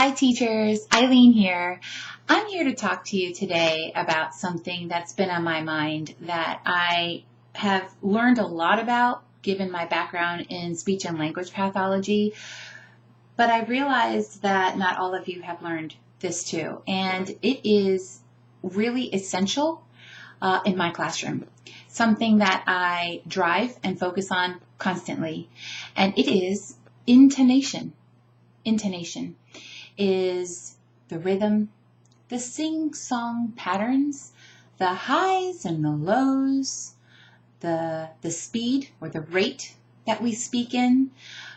Hi teachers, Eileen here. I'm here to talk to you today about something that's been on my mind that I have learned a lot about given my background in speech and language pathology, but I realized that not all of you have learned this too, and it is really essential in my classroom, something that I drive and focus on constantly, and it is intonation. Intonation is the rhythm, the sing-song patterns, the highs and the lows, the speed or the rate that we speak in.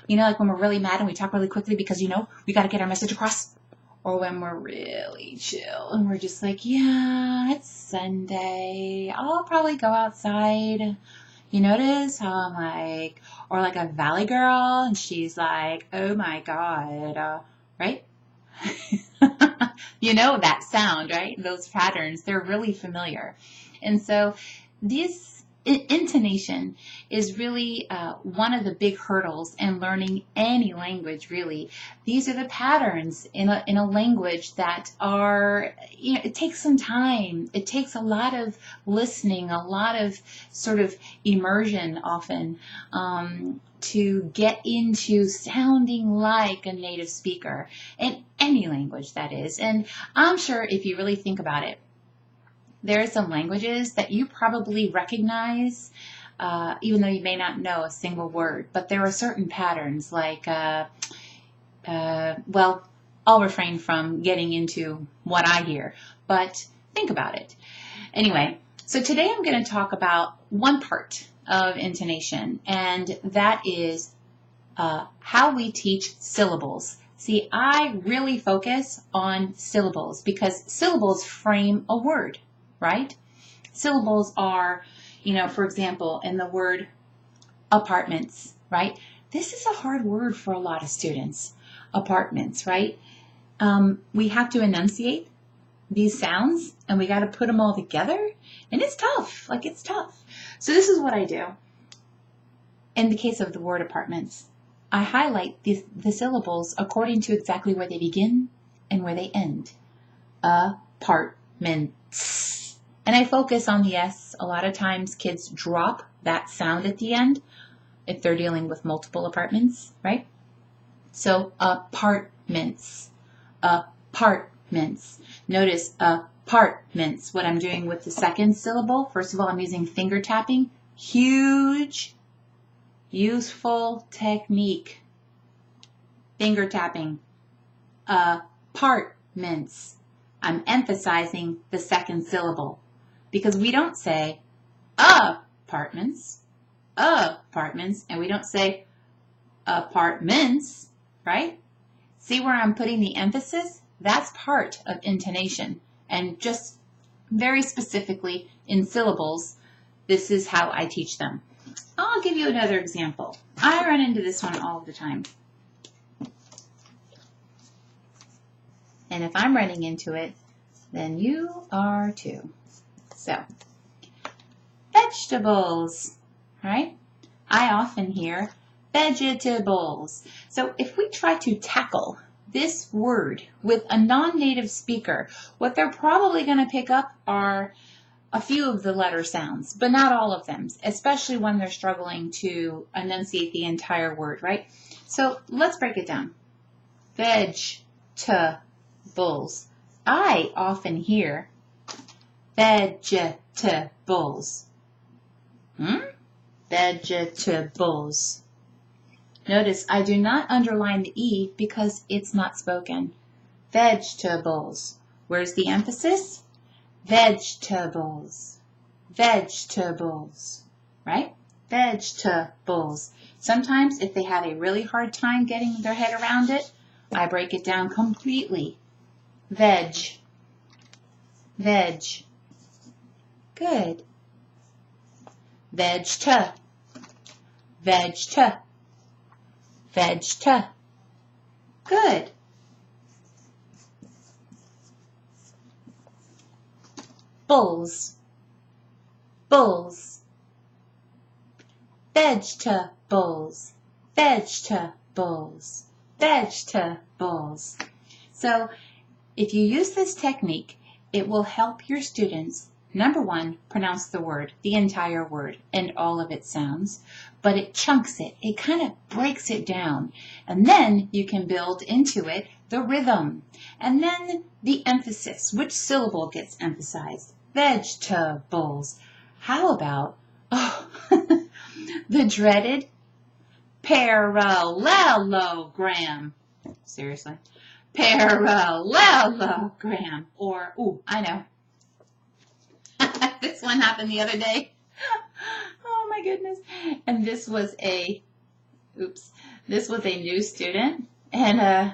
You know, like when we're really mad and we talk really quickly because, we got to get our message across. Or when we're really chill and we're just like, yeah, it's Sunday. I'll probably go outside. You notice how I'm like, or like a valley girl and she's like, oh my God, right? You know that sound, right? Those patterns, they're really familiar. And so this intonation is really one of the big hurdles in learning any language, really. These are the patterns in a language that are, it takes some time. It takes a lot of listening, a lot of sort of immersion often to get into sounding like a native speaker in any language, that is. And I'm sure if you really think about it, there are some languages that you probably recognize, even though you may not know a single word, but there are certain patterns like, well, I'll refrain from getting into what I hear, but think about it. Anyway, so today I'm going to talk about one part of intonation, and that is how we teach syllables. See, I really focus on syllables because syllables frame a word, right? Syllables are, for example, in the word apartments, right? This is a hard word for a lot of students, apartments, right? We have to enunciate these sounds and we got to put them all together, and it's tough, it's tough. So this is what I do. In the case of the word apartments, I highlight the syllables according to exactly where they begin and where they end. Apartments. And I focus on the S. A lot of times kids drop that sound at the end if they're dealing with multiple apartments, right? So apartments. Apartments. Notice apartments. What I'm doing with the second syllable, first of all, I'm using finger tapping. Huge, useful technique. Finger tapping. Apartments. I'm emphasizing the second syllable because we don't say apartments, and we don't say apartments, right? See where I'm putting the emphasis? That's part of intonation. And just very specifically in syllables, this is how I teach them. I'll give you another example. I run into this one all the time. And if I'm running into it, then you are too. So, vegetables, right? I often hear vegetables. So if we try to tackle this word with a non-native speaker, what they're probably going to pick up are a few of the letter sounds, but not all of them, especially when they're struggling to enunciate the entire word, right? So let's break it down. Vegetables. I often hear vegetables. Vegetables. Notice I do not underline the E because it's not spoken. Vegetables. Where's the emphasis? Vegetables. Vegetables. Right? Vegetables. Sometimes if they have a really hard time getting their head around it, I break it down completely. Veg. Veg. Good. Vegeta. Vegeta. Vegeta. Good. Bulls. Bulls. Vegetables. Vegetables. Vegetables. So if you use this technique, it will help your students, number one, pronounce the word, the entire word, and all of its sounds, but it chunks it. It kind of breaks it down. And then you can build into it the rhythm. And then the emphasis. Which syllable gets emphasized? Vegetables. How about, the dreaded parallelogram. Seriously. Parallelogram. Or, I know. This one happened the other day. Oh my goodness. And this was a new student. And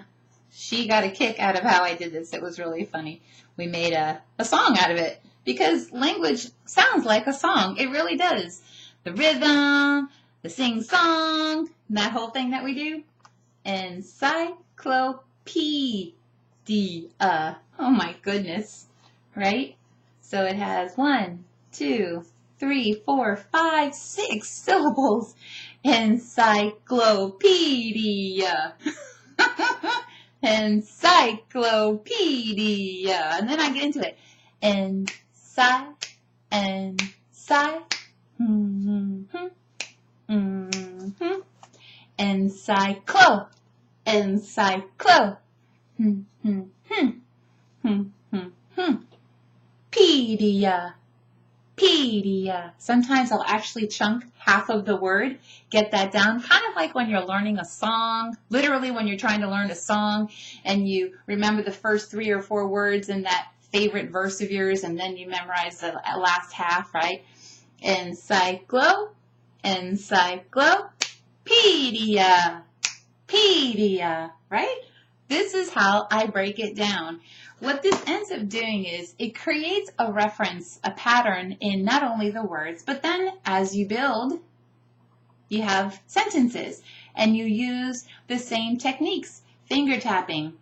she got a kick out of how I did this. It was really funny. We made a song out of it because language sounds like a song. It really does. The rhythm, the sing-song, that whole thing that we do. Encyclopedia. Oh my goodness. Right? So it has 1, 2, 3, 4, 5, 6 syllables. Encyclopedia. Encyclopedia. And then I get into it. Encyclo. Pedia. Sometimes I'll actually chunk half of the word, get that down, kind of like when you're learning a song, literally when you're trying to learn a song and you remember the first 3 or 4 words in that favorite verse of yours and then you memorize the last half, right? Encyclopedia, right? This is how I break it down. What this ends up doing is it creates a reference, a pattern in not only the words, but then as you build, you have sentences and you use the same techniques. Finger tapping.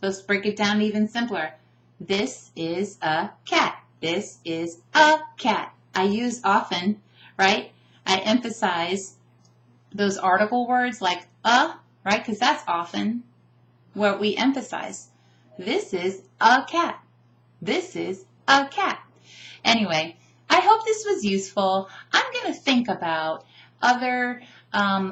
Let's break it down even simpler. This is a cat. This is a cat. I use often, right? I emphasize those article words like right? Because that's often what we emphasize. This is a cat. This is a cat. Anyway, I hope this was useful. I'm going to think about other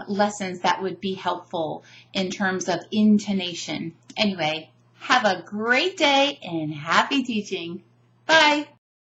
lessons that would be helpful in terms of intonation. Anyway, have a great day and happy teaching. Bye.